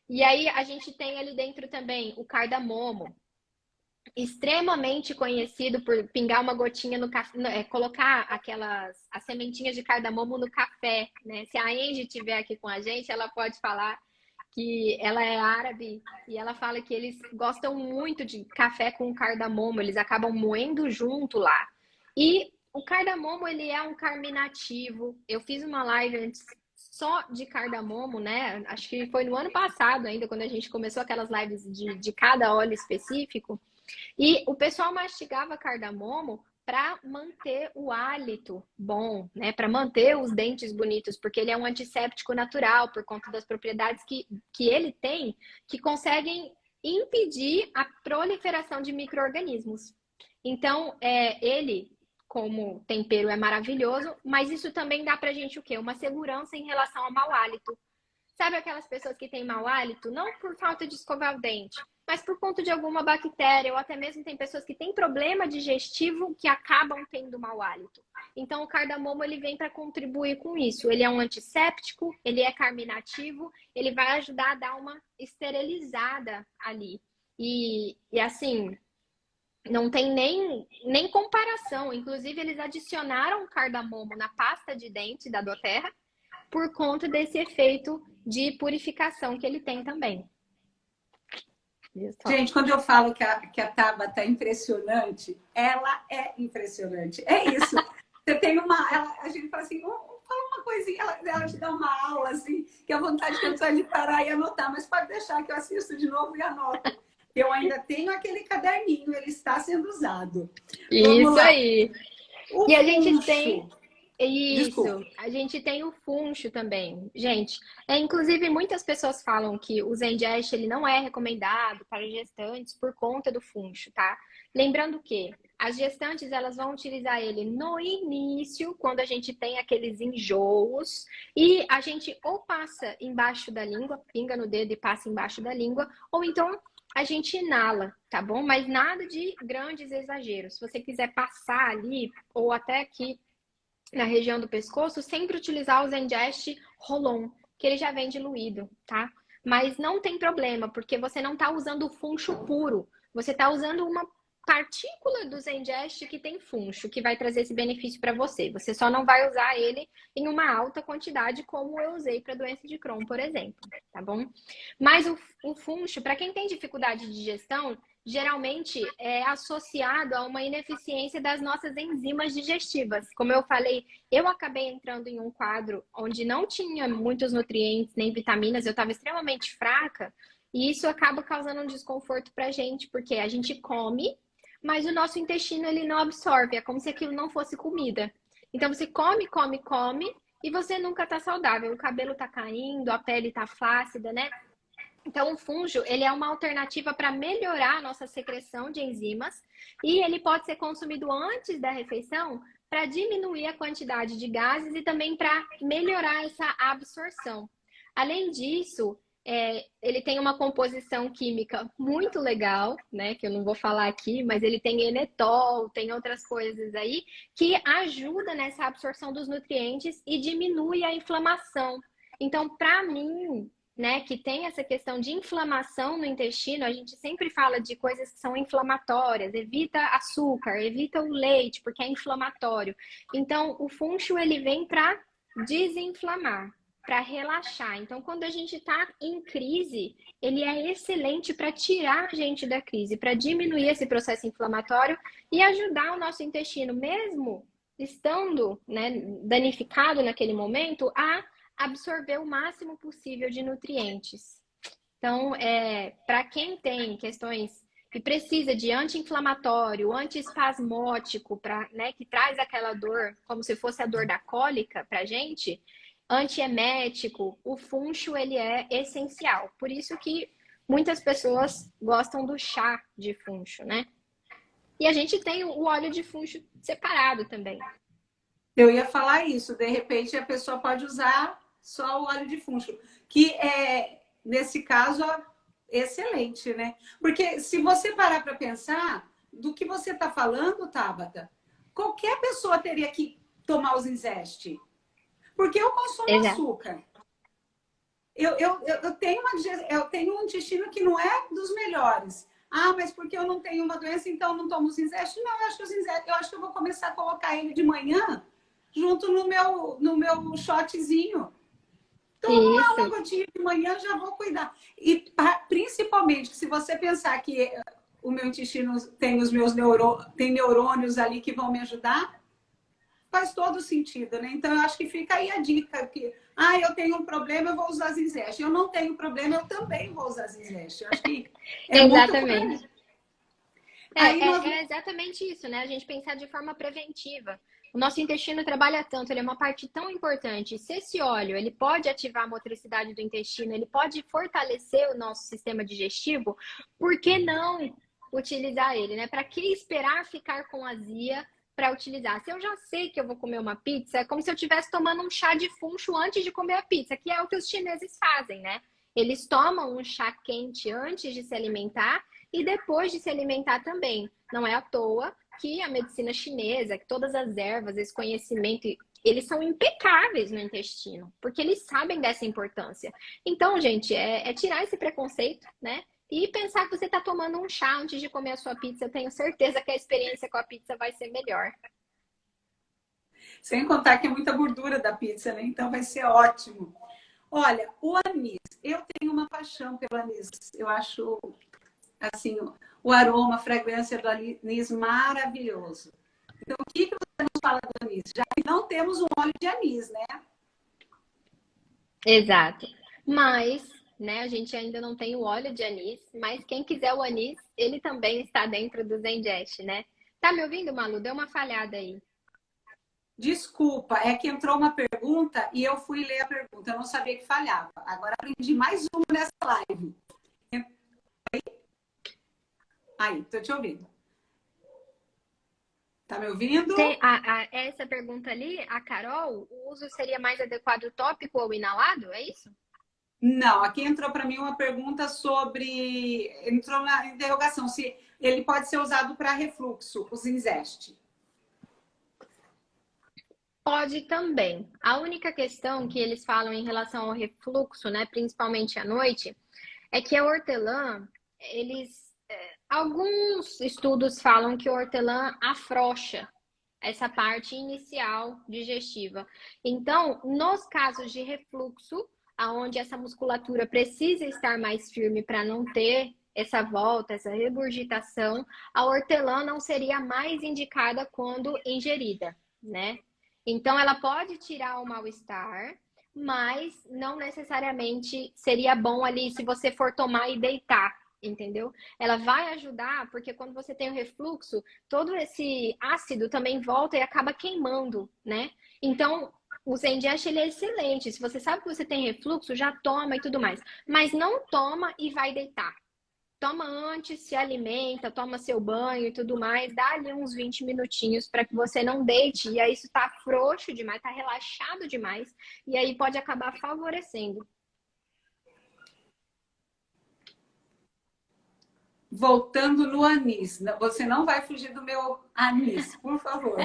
E aí a gente tem ali dentro também o cardamomo, extremamente conhecido por pingar uma gotinha no café, colocar as sementinhas de cardamomo no café, né? Se a Angie estiver aqui com a gente, ela pode falar que ela é árabe e ela fala que eles gostam muito de café com cardamomo, eles acabam moendo junto lá. E o cardamomo, ele é um carminativo. Eu fiz uma live antes só de cardamomo, né? Acho que foi no ano passado ainda, quando a gente começou aquelas lives de cada óleo específico. E o pessoal mastigava cardamomo para manter o hálito bom, né? Para manter os dentes bonitos, porque ele é um antisséptico natural, por conta das propriedades que ele tem, que conseguem impedir a proliferação de micro-organismos. Então, ele, como tempero, é maravilhoso, mas isso também dá pra gente o quê? Uma segurança em relação ao mau hálito. Sabe aquelas pessoas que têm mau hálito? Não por falta de escovar o dente, mas por conta de alguma bactéria, ou até mesmo tem pessoas que têm problema digestivo que acabam tendo mau hálito. Então, o cardamomo ele vem para contribuir com isso. Ele é um antisséptico, ele é carminativo, ele vai ajudar a dar uma esterilizada ali. E assim, não tem nem comparação. Inclusive, eles adicionaram cardamomo na pasta de dente da doTERRA por conta desse efeito de purificação que ele tem também. Gente, quando eu falo que a Tabata é impressionante, ela é impressionante. É isso. Você tem a gente fala assim, fala uma coisinha, ela te dá uma aula, assim, que a vontade que eu só de parar e anotar, mas pode deixar que eu assisto de novo e anoto. Eu ainda tenho aquele caderninho, ele está sendo usado. Vamos Isso lá. aí. O E a gente funcho. tem Desculpa. isso, a gente tem o funcho também. Gente, inclusive muitas pessoas falam que o Zengest ele não é recomendado para gestantes por conta do funcho, tá? Lembrando que as gestantes elas vão utilizar ele no início, quando a gente tem aqueles enjoos, e a gente ou passa embaixo da língua, pinga no dedo e passa embaixo da língua, ou então a gente inala, tá bom? Mas nada de grandes exageros. Se você quiser passar ali, ou até aqui na região do pescoço, sempre utilizar o Zengest Rolon, que ele já vem diluído, tá? Mas não tem problema, porque você não está usando o funcho puro, você está usando partícula do Zengest que tem funcho, que vai trazer esse benefício para você. Você só não vai usar ele em uma alta quantidade, como eu usei para doença de Crohn, por exemplo, tá bom? Mas o funcho, para quem tem dificuldade de digestão, geralmente é associado a uma ineficiência das nossas enzimas digestivas. Como eu falei, eu acabei entrando em um quadro onde não tinha muitos nutrientes nem vitaminas, eu estava extremamente fraca, e isso acaba causando um desconforto para a gente, porque a gente come, mas o nosso intestino ele não absorve, é como se aquilo não fosse comida. Então você come, come, come, e você nunca está saudável. O cabelo está caindo, a pele está flácida, né? Então, o fungo, ele é uma alternativa para melhorar a nossa secreção de enzimas e ele pode ser consumido antes da refeição para diminuir a quantidade de gases e também para melhorar essa absorção. Além disso, ele tem uma composição química muito legal, né? Que eu não vou falar aqui, mas ele tem enetol, tem outras coisas aí que ajuda nessa absorção dos nutrientes e diminui a inflamação. Então, para mim, né, que tem essa questão de inflamação no intestino, a gente sempre fala de coisas que são inflamatórias, evita açúcar, evita o leite, porque é inflamatório. Então, o funcho, ele vem para desinflamar, para relaxar. Então, quando a gente está em crise, ele é excelente para tirar a gente da crise, para diminuir esse processo inflamatório e ajudar o nosso intestino, mesmo estando, né, danificado naquele momento, a absorver o máximo possível de nutrientes. Então, para quem tem questões que precisa de anti-inflamatório, anti-espasmótico, né, que traz aquela dor, como se fosse a dor da cólica para a gente, antiemético, o funcho ele é essencial. Por isso que muitas pessoas gostam do chá de funcho, né? E a gente tem o óleo de funcho separado também. Eu ia falar isso, de repente a pessoa pode usar só o óleo de funcho, que é, nesse caso, excelente, né? Porque se você parar para pensar do que você está falando, Tabata, qualquer pessoa teria que tomar os Zengest. Porque eu consumo Exato. açúcar. Eu tenho um intestino que não é dos melhores. Ah, mas porque eu não tenho uma doença, então não tomo o Zengest? Não, eu acho que eu vou começar a colocar ele de manhã junto no meu shotzinho. Tomo lá uma Isso. gotinha de manhã, já vou cuidar. E principalmente, se você pensar que o meu intestino tem tem neurônios ali que vão me ajudar, faz todo sentido, né? Então, eu acho que fica aí a dica que, eu tenho um problema, eu vou usar Zengest. Eu não tenho problema, eu também vou usar Zengest. Eu acho que é muito por Exatamente. aí. É exatamente isso, né? A gente pensar de forma preventiva. O nosso intestino trabalha tanto, ele é uma parte tão importante. Se esse óleo, ele pode ativar a motricidade do intestino, ele pode fortalecer o nosso sistema digestivo, por que não utilizar ele, né? Para que esperar ficar com azia para utilizar? Se eu já sei que eu vou comer uma pizza, é como se eu estivesse tomando um chá de funcho antes de comer a pizza, que é o que os chineses fazem, né? Eles tomam um chá quente antes de se alimentar e depois de se alimentar também. Não é à toa que a medicina chinesa, que todas as ervas, esse conhecimento, eles são impecáveis no intestino, porque eles sabem dessa importância. Então, gente, é tirar esse preconceito, né? E pensar que você está tomando um chá antes de comer a sua pizza. Eu tenho certeza que a experiência com a pizza vai ser melhor. Sem contar que é muita gordura da pizza, né? Então vai ser ótimo. Olha, o anis. Eu tenho uma paixão pelo anis. Eu acho, assim, o aroma, a fragrância do anis maravilhoso. Então, o que você nos fala do anis? Já que não temos um óleo de anis, né? Exato. Mas, né, a gente ainda não tem o óleo de anis, mas quem quiser o anis, ele também está dentro do Zengest, né? Tá me ouvindo, Malu? Deu uma falhada aí. Desculpa, é que entrou uma pergunta e eu fui ler a pergunta. Eu não sabia que falhava. Agora aprendi mais uma nessa live. Aí, tô te ouvindo. Tá me ouvindo? Essa pergunta ali, a Carol, o uso seria mais adequado tópico ou inalado? É isso? Não, aqui entrou para mim uma pergunta sobre. Entrou na interrogação se ele pode ser usado para refluxo, o Zengest. Pode também. A única questão que eles falam em relação ao refluxo, né, principalmente à noite, é que a hortelã, eles Alguns estudos falam que o hortelã afrouxa essa parte inicial digestiva. Então, nos casos de refluxo, aonde essa musculatura precisa estar mais firme para não ter essa volta, essa regurgitação, a hortelã não seria mais indicada quando ingerida, né? Então, ela pode tirar o mal-estar, mas não necessariamente seria bom ali se você for tomar e deitar, entendeu? Ela vai ajudar, porque quando você tem o refluxo, todo esse ácido também volta e acaba queimando, né? Então, o Zengest, ele é excelente. Se você sabe que você tem refluxo, já toma e tudo mais. Mas não toma e vai deitar. Toma antes, se alimenta, toma seu banho e tudo mais, dá ali uns 20 minutinhos para que você não deite, e aí isso tá frouxo demais, tá relaxado demais, e aí pode acabar favorecendo. Voltando no anis, você não vai fugir do meu anis, por favor.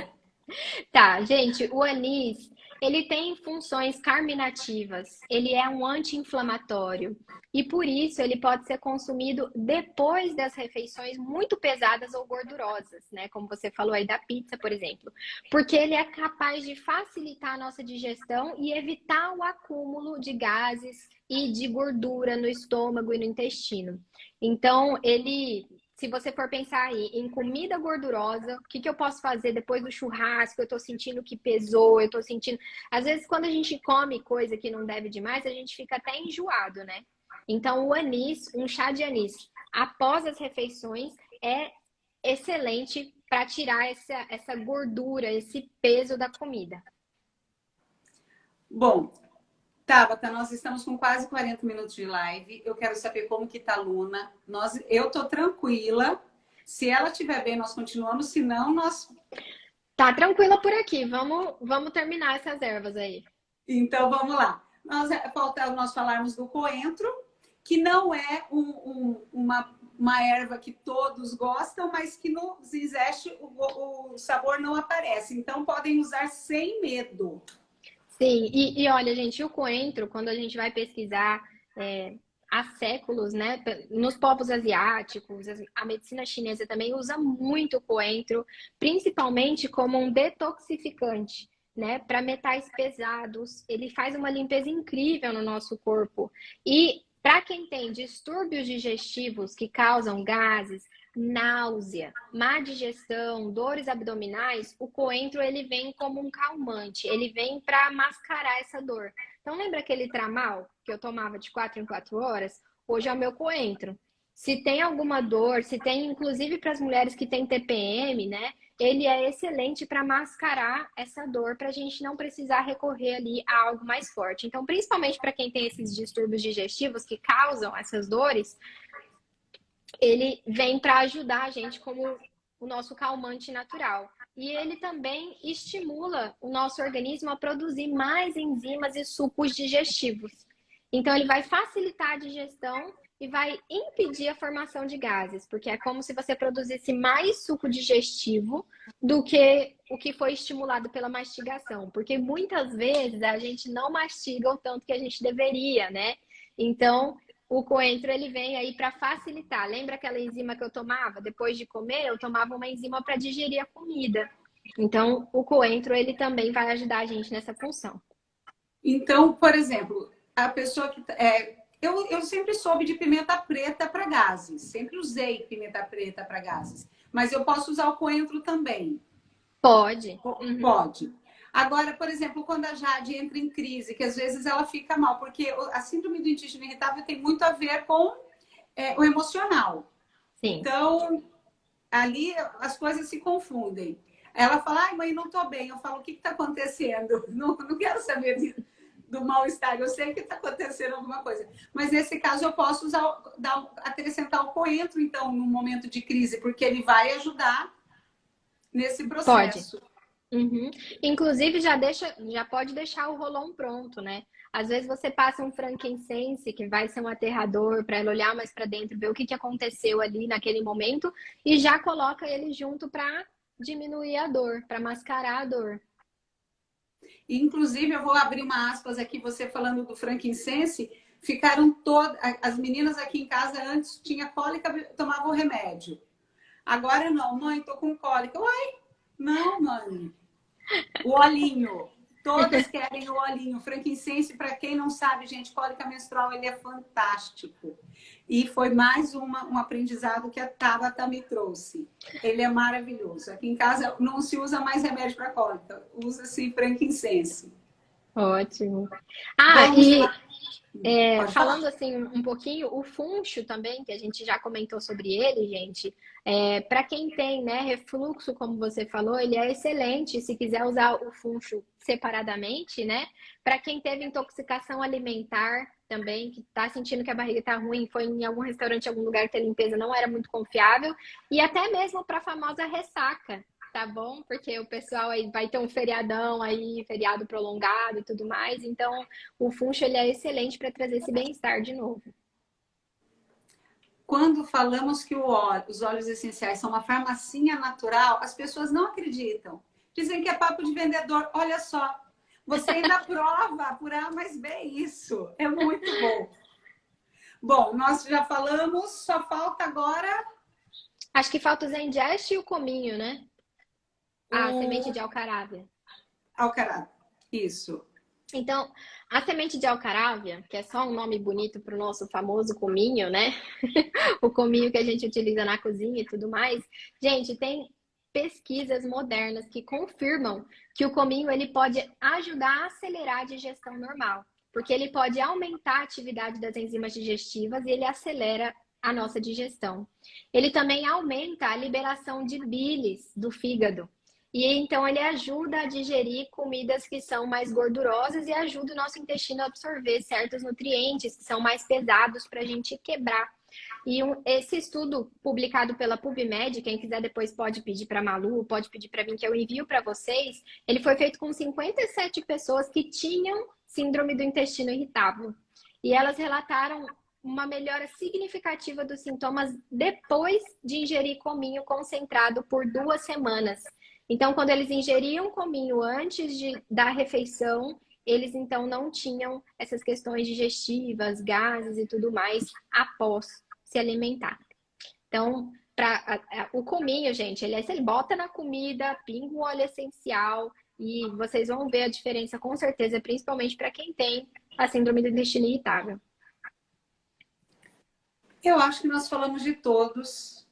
Tá, gente, o anis, ele tem funções carminativas, ele é um anti-inflamatório e por isso ele pode ser consumido depois das refeições muito pesadas ou gordurosas, né? Como você falou aí da pizza, por exemplo, porque ele é capaz de facilitar a nossa digestão e evitar o acúmulo de gases e de gordura no estômago e no intestino. Então, ele se você for pensar aí em comida gordurosa, o que, que eu posso fazer depois do churrasco? Eu tô sentindo que pesou, eu tô sentindo. Às vezes, quando a gente come coisa que não deve demais, a gente fica até enjoado, né? Então, o anis, um chá de anis, após as refeições, é excelente para tirar essa gordura, esse peso da comida. Bom, Tabata, nós estamos com quase 40 minutos de live. Eu quero saber como que tá a Luna. Eu tô tranquila. Se ela estiver bem, nós continuamos. Se não, nós... Tá tranquila por aqui. Vamos terminar essas ervas aí. Então, vamos lá. Falta nós falarmos do coentro, que não é uma erva que todos gostam, mas que no Zizeste o sabor não aparece. Então, podem usar sem medo. Sim, e olha, gente, o coentro, quando a gente vai pesquisar há séculos, né, nos povos asiáticos, a medicina chinesa também usa muito coentro, principalmente como um detoxificante, né, para metais pesados. Ele faz uma limpeza incrível no nosso corpo. E para quem tem distúrbios digestivos que causam gases, náusea, má digestão, dores abdominais, o coentro ele vem como um calmante, ele vem para mascarar essa dor. Então lembra aquele tramal que eu tomava de 4 em 4 horas? Hoje é o meu coentro. Se tem alguma dor, se tem inclusive para as mulheres que têm TPM, né? Ele é excelente para mascarar essa dor, para a gente não precisar recorrer ali a algo mais forte. Então, principalmente para quem tem esses distúrbios digestivos que causam essas dores, ele vem para ajudar a gente como o nosso calmante natural. E ele também estimula o nosso organismo a produzir mais enzimas e sucos digestivos. Então, ele vai facilitar a digestão e vai impedir a formação de gases, porque é como se você produzisse mais suco digestivo do que o que foi estimulado pela mastigação. Porque muitas vezes a gente não mastiga o tanto que a gente deveria, né? Então, o coentro ele vem aí para facilitar. Lembra aquela enzima que eu tomava? Depois de comer, eu tomava uma enzima para digerir a comida. Então, o coentro ele também vai ajudar a gente nessa função. Então, por exemplo, a pessoa que... eu sempre soube de pimenta preta para gases. Sempre usei pimenta preta para gases. Mas eu posso usar o coentro também. Pode. Pode. Agora, por exemplo, quando a Jade entra em crise, que às vezes ela fica mal, porque a síndrome do intestino irritável tem muito a ver com o emocional. Sim. Então, ali as coisas se confundem. Ela fala, ai, mãe, não tô bem. Eu falo, o que está acontecendo? Não quero saber do mal-estar. Eu sei que está acontecendo alguma coisa. Mas nesse caso eu posso acrescentar o coentro, então, no momento de crise, porque ele vai ajudar nesse processo. Pode. Uhum. Inclusive, já pode deixar o rolão pronto, né? Às vezes você passa um frankincense, que vai ser um aterrador, para ela olhar mais para dentro, ver o que aconteceu ali naquele momento, e já coloca ele junto para diminuir a dor, para mascarar a dor. Inclusive, eu vou abrir uma aspas aqui, você falando do frankincense. Ficaram todas. As meninas aqui em casa antes tinha cólica, tomavam remédio. Agora não, mãe, tô com cólica. Uai, não, mãe. O olhinho. Todas querem o olhinho. Frankincense, para quem não sabe, gente, cólica menstrual, ele é fantástico. E foi mais um aprendizado que a Tabata me trouxe. Ele é maravilhoso. Aqui em casa não se usa mais remédio para cólica. Usa-se frankincense. Ótimo. Vamos E lá. Pode falando falar. assim um pouquinho, o funcho também, que a gente já comentou sobre ele, gente, para quem tem, né, refluxo, como você falou, ele é excelente se quiser usar o funcho separadamente, né? Para quem teve intoxicação alimentar também, que está sentindo que a barriga está ruim, foi em algum restaurante, em algum lugar que a limpeza não era muito confiável, e até mesmo para a famosa ressaca. Tá bom? Porque o pessoal aí vai ter um feriadão aí, feriado prolongado e tudo mais. Então, o funcho ele é excelente para trazer esse bem-estar de novo. Quando falamos que os óleos essenciais são uma farmacinha natural, as pessoas não acreditam. Dizem que é papo de vendedor. Olha só, você ainda prova por A mais B isso. É muito bom. Bom, nós já falamos, só falta agora Acho que falta o Zengest e o cominho, né? A semente o de alcarávia. alcará. Isso. Então, a semente de alcarávia, que é só um nome bonito para o nosso famoso cominho, né? O cominho que a gente utiliza na cozinha e tudo mais. Gente, tem pesquisas modernas que confirmam que o cominho ele pode ajudar a acelerar a digestão normal, porque ele pode aumentar a atividade das enzimas digestivas e ele acelera a nossa digestão. Ele também aumenta a liberação de bilis do fígado. E então ele ajuda a digerir comidas que são mais gordurosas e ajuda o nosso intestino a absorver certos nutrientes que são mais pesados para a gente quebrar. E esse estudo publicado pela PubMed, quem quiser depois pode pedir para a Malu, pode pedir para mim que eu envio para vocês, ele foi feito com 57 pessoas que tinham síndrome do intestino irritável. E elas relataram uma melhora significativa dos sintomas depois de ingerir cominho concentrado por 2 semanas. Então, quando eles ingeriam cominho antes da refeição, eles então não tinham essas questões digestivas, gases e tudo mais após se alimentar. Então, o cominho, gente, ele bota na comida, pinga um óleo essencial e vocês vão ver a diferença com certeza, principalmente para quem tem a síndrome do intestino irritável. Eu acho que nós falamos de todos.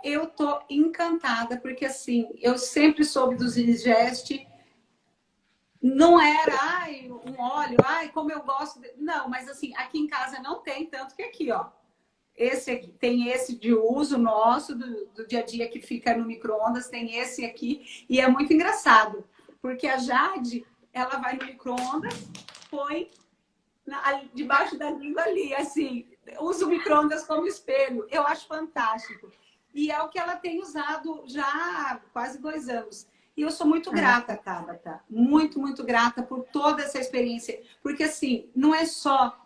Eu tô encantada, porque assim, eu sempre soube dos Ingest. Não era, ai, um óleo, ai, como eu gosto. Não, mas assim, aqui em casa não tem, tanto que aqui, ó. Esse aqui, tem esse de uso nosso, do dia a dia que fica no micro-ondas, tem esse aqui. E é muito engraçado, porque a Jade, ela vai no micro-ondas, põe debaixo da língua ali, assim, usa o micro-ondas como espelho. Eu acho fantástico. E é o que ela tem usado já há quase 2 anos. E eu sou muito grata, Tabata. Muito, muito grata por toda essa experiência. Porque, assim, não é só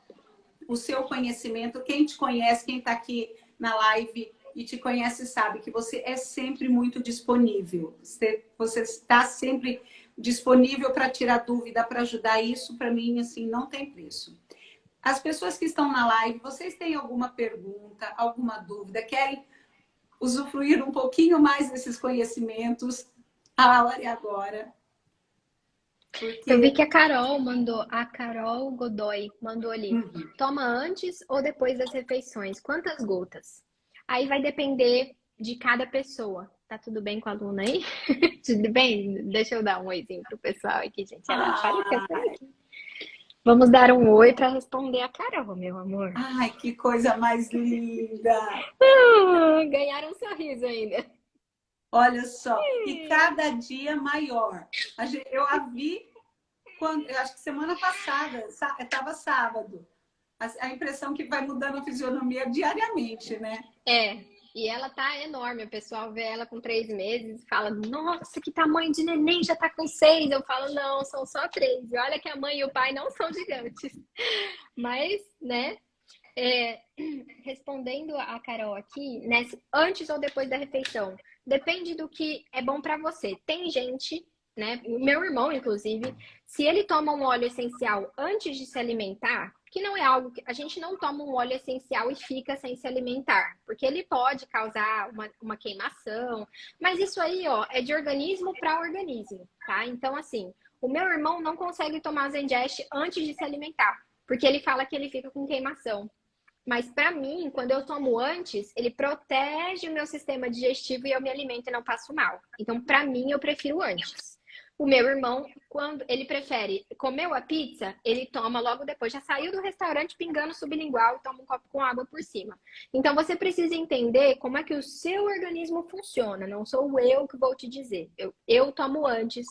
o seu conhecimento. Quem te conhece, quem está aqui na live e te conhece, sabe que você é sempre muito disponível. Você está sempre disponível para tirar dúvida, para ajudar. Isso, para mim, assim, não tem preço. As pessoas que estão na live, vocês têm alguma pergunta, alguma dúvida? Querem usufruir um pouquinho mais desses conhecimentos? A hora é agora. Porque... Eu vi que a Carol Godoy mandou ali. Toma antes ou depois das refeições? Quantas gotas? Aí vai depender de cada pessoa. Tá tudo bem com a aluna aí? Tudo bem? Deixa eu dar um oizinho pro pessoal aqui, gente. Ela aqui. Vamos dar um oi para responder a Carol, meu amor. Ai, que coisa mais linda! Ganharam um sorriso ainda. Olha só, e cada dia maior. Eu a vi, eu acho que semana passada, estava sábado. A impressão que vai mudando a fisionomia diariamente, né? E ela tá enorme. O pessoal vê ela com 3 meses e fala: nossa, que tamanho de neném, já tá com 6. Eu falo: não, são só 3. E olha que a mãe e o pai não são gigantes. Mas, né? Respondendo a Carol aqui, né, antes ou depois da refeição, depende do que é bom para você. Tem gente, né, meu irmão inclusive, se ele toma um óleo essencial antes de se alimentar, que não é algo que a gente não toma um óleo essencial e fica sem se alimentar, porque ele pode causar uma queimação, mas isso aí, ó, é de organismo para organismo, tá? Então, assim, o meu irmão não consegue tomar Zengest antes de se alimentar, porque ele fala que ele fica com queimação. Mas para mim, quando eu tomo antes, ele protege o meu sistema digestivo e eu me alimento e não passo mal. Então, para mim, eu prefiro antes. O meu irmão, quando ele prefere, comeu a pizza, ele toma logo depois. Já saiu do restaurante pingando sublingual e toma um copo com água por cima. Então, você precisa entender como é que o seu organismo funciona. Não sou eu que vou te dizer. Eu tomo antes,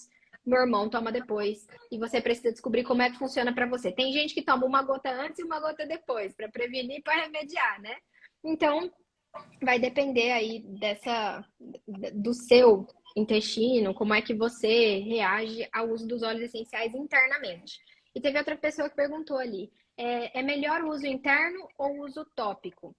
meu irmão toma depois. E você precisa descobrir como é que funciona para você. Tem gente que toma uma gota antes e uma gota depois, para prevenir e para remediar, né? Então, vai depender aí do seu intestino, como é que você reage ao uso dos óleos essenciais internamente. E teve outra pessoa que perguntou ali, é melhor o uso interno ou o uso tópico?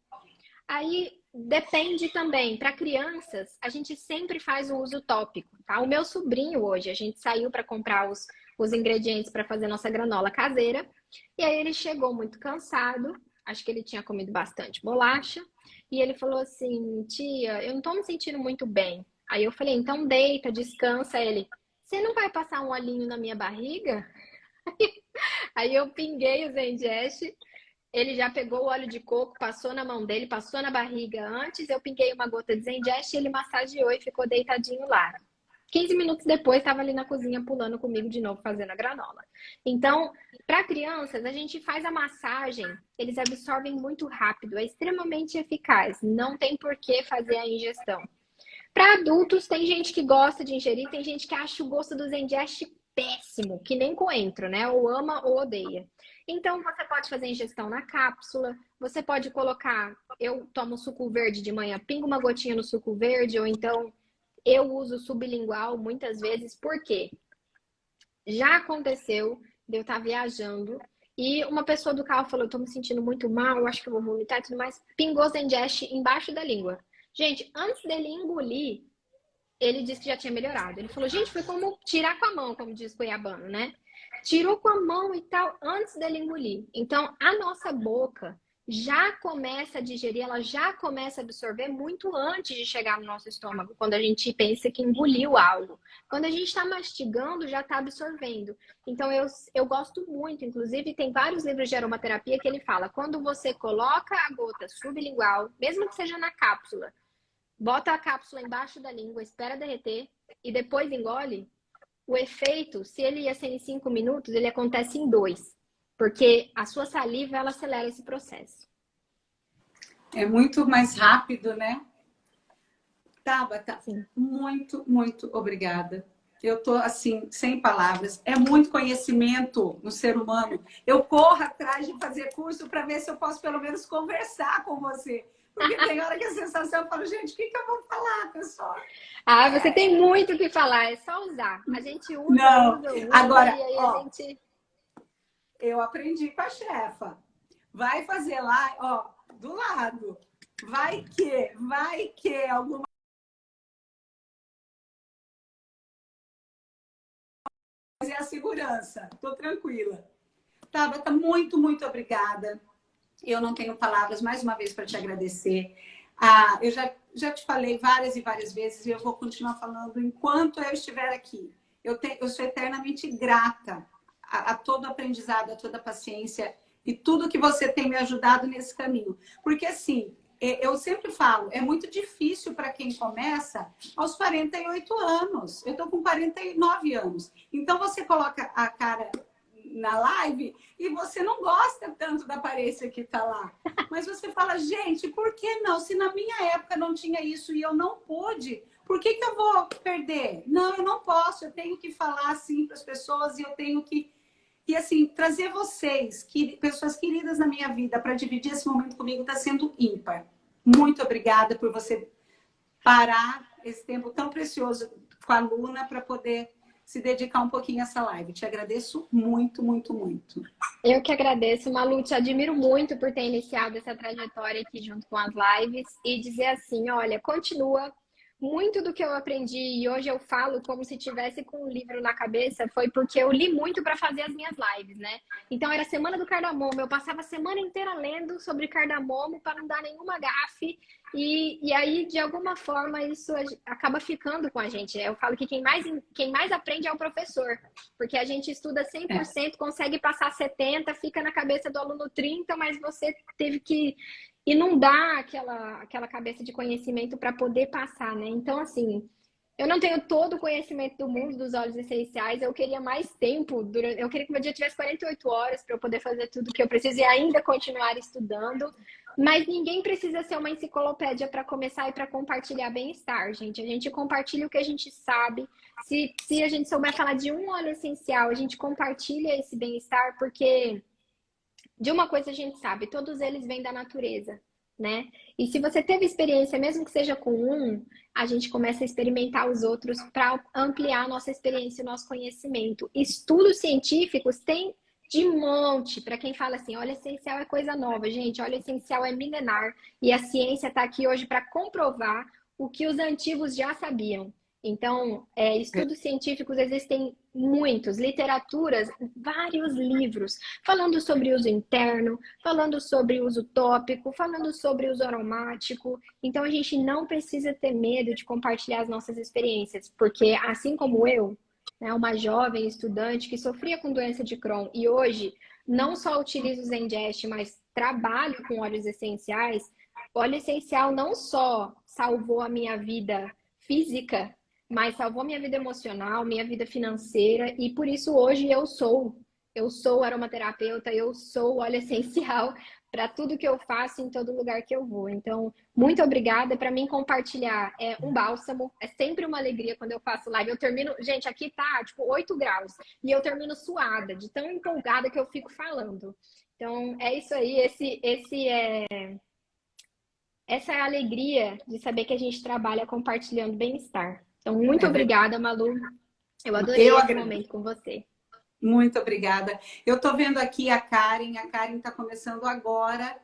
Aí depende também. Para crianças, a gente sempre faz o uso tópico, tá? O meu sobrinho hoje, a gente saiu para comprar os ingredientes para fazer nossa granola caseira. E aí ele chegou muito cansado, acho que ele tinha comido bastante bolacha. E ele falou assim, tia, eu não tô me sentindo muito bem. Aí eu falei, então deita, descansa. Ele, você não vai passar um olhinho na minha barriga? Aí eu pinguei o Zengest, ele já pegou o óleo de coco, passou na mão dele, passou na barriga antes, eu pinguei uma gota de Zengest, ele massageou e ficou deitadinho lá. 15 minutos depois, estava ali na cozinha pulando comigo de novo, fazendo a granola. Então, para crianças, a gente faz a massagem, eles absorvem muito rápido, é extremamente eficaz, não tem por que fazer a ingestão. Para adultos, tem gente que gosta de ingerir, tem gente que acha o gosto do Zengest péssimo, que nem coentro, né? Ou ama ou odeia. Então, você pode fazer ingestão na cápsula, você pode colocar, eu tomo suco verde de manhã, pingo uma gotinha no suco verde, ou então eu uso sublingual muitas vezes, porque já aconteceu de eu estar viajando e uma pessoa do carro falou, eu tô me sentindo muito mal, eu acho que eu vou vomitar e tudo mais, pingou Zengest embaixo da língua. Gente, antes dele engolir, ele disse que já tinha melhorado. Ele falou, gente, foi como tirar com a mão, como diz Cuiabano, né? Tirou com a mão e tal, antes dele engolir. Então, a nossa boca já começa a digerir, ela já começa a absorver muito antes de chegar no nosso estômago, quando a gente pensa que engoliu algo. Quando a gente está mastigando, já está absorvendo. Então, eu gosto muito, inclusive, tem vários livros de aromaterapia que ele fala, quando você coloca a gota sublingual, mesmo que seja na cápsula, bota a cápsula embaixo da língua, espera derreter e depois engole, o efeito, se ele ia ser em 5 minutos, ele acontece em 2. Porque a sua saliva, ela acelera esse processo. É muito mais rápido, né? Tabata, Sim. muito, muito obrigada. Eu tô assim, sem palavras. É muito conhecimento no ser humano. Eu corro atrás de fazer curso para ver se eu posso pelo menos conversar com você. Porque tem hora que a sensação, eu falo, gente, o que eu vou falar, pessoal? Ah, você tem muito o que falar, é só usar. A gente usa, Não. usa, Agora, e aí ó, a gente... eu aprendi com a chefa. Vai fazer lá, ó, do lado. Vai que alguma coisa é a segurança. Tô tranquila. Tabata, muito, muito obrigada. Eu não tenho palavras, mais uma vez, para te agradecer. Eu já te falei várias e várias vezes e eu vou continuar falando enquanto eu estiver aqui. Eu sou eternamente grata a todo aprendizado, a toda a paciência e tudo que você tem me ajudado nesse caminho. Porque, assim, eu sempre falo, é muito difícil para quem começa aos 48 anos. Eu estou com 49 anos. Então, você coloca a cara na live e você não gosta tanto da aparência que está lá. Mas você fala, gente, por que não? Se na minha época não tinha isso e eu não pude, por que eu vou perder? Não, eu não posso. Eu tenho que falar assim para as pessoas e eu tenho que... E assim, trazer vocês, pessoas queridas na minha vida, para dividir esse momento comigo está sendo ímpar. Muito obrigada por você parar esse tempo tão precioso com a Luna para poder se dedicar um pouquinho a essa live. Te agradeço muito, muito, muito. Eu que agradeço, Malu, te admiro muito por ter iniciado essa trajetória aqui junto com as lives e dizer assim, olha, continua, muito do que eu aprendi e hoje eu falo como se tivesse com um livro na cabeça foi porque eu li muito para fazer as minhas lives, né? Então era a semana do cardamomo, eu passava a semana inteira lendo sobre cardamomo para não dar nenhuma gafe e aí de alguma forma isso acaba ficando com a gente. Eu falo que quem mais aprende é o professor, porque a gente estuda 100%, consegue passar 70, fica na cabeça do aluno 30, mas você teve que e não dá aquela cabeça de conhecimento para poder passar, né? Então, assim, eu não tenho todo o conhecimento do mundo dos óleos essenciais, eu queria mais tempo, eu queria que meu dia tivesse 48 horas para eu poder fazer tudo que eu preciso e ainda continuar estudando, mas ninguém precisa ser uma enciclopédia para começar e para compartilhar bem-estar, gente. A gente compartilha o que a gente sabe, se a gente souber falar de um óleo essencial, a gente compartilha esse bem-estar, porque de uma coisa a gente sabe, todos eles vêm da natureza, né? E se você teve experiência, mesmo que seja com um, a gente começa a experimentar os outros para ampliar a nossa experiência e o nosso conhecimento. Estudos científicos tem de monte, para quem fala assim, óleo essencial é coisa nova, gente, óleo essencial é milenar e a ciência está aqui hoje para comprovar o que os antigos já sabiam. Então, estudos científicos existem muitos, literaturas, vários livros, falando sobre uso interno, falando sobre uso tópico, falando sobre uso aromático. Então, a gente não precisa ter medo de compartilhar as nossas experiências, porque assim como eu, né, uma jovem estudante que sofria com doença de Crohn e hoje não só utilizo o Zengest, mas trabalho com óleos essenciais, o óleo essencial não só salvou a minha vida física, mas salvou minha vida emocional, minha vida financeira, e por isso hoje eu sou aromaterapeuta, eu sou óleo essencial para tudo que eu faço em todo lugar que eu vou. Então, muito obrigada. Para mim, compartilhar é um bálsamo, é sempre uma alegria quando eu faço live. Eu termino, gente, aqui tá tipo 8 graus, e eu termino suada, de tão empolgada que eu fico falando. Então, é isso aí, essa é a alegria de saber que a gente trabalha compartilhando bem-estar. Então, muito obrigada, Malu. Eu adorei esse momento com você. Muito obrigada. Eu estou vendo aqui a Karen está começando agora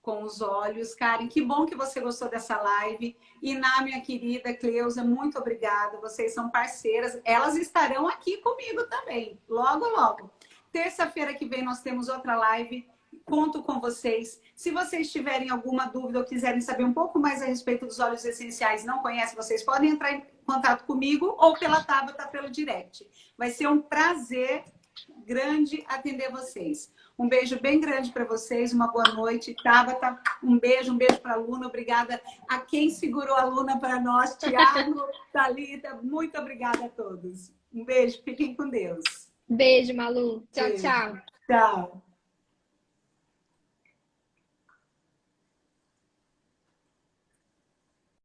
com os olhos. Karen, que bom que você gostou dessa live. E minha querida Cleusa, muito obrigada. Vocês são parceiras. Elas estarão aqui comigo também, logo, logo. Terça-feira que vem nós temos outra live. Conto com vocês. Se vocês tiverem alguma dúvida ou quiserem saber um pouco mais a respeito dos óleos essenciais, não conhecem, vocês podem entrar em contato comigo ou pela Tabata, pelo direct. Vai ser um prazer grande atender vocês. Um beijo bem grande para vocês, uma boa noite. Tabata, um beijo para a Luna. Obrigada a quem segurou a Luna para nós, Tiago, Thalita. Muito obrigada a todos. Um beijo, fiquem com Deus. Beijo, Malu. Tchau, Beijo. tchau. Tchau.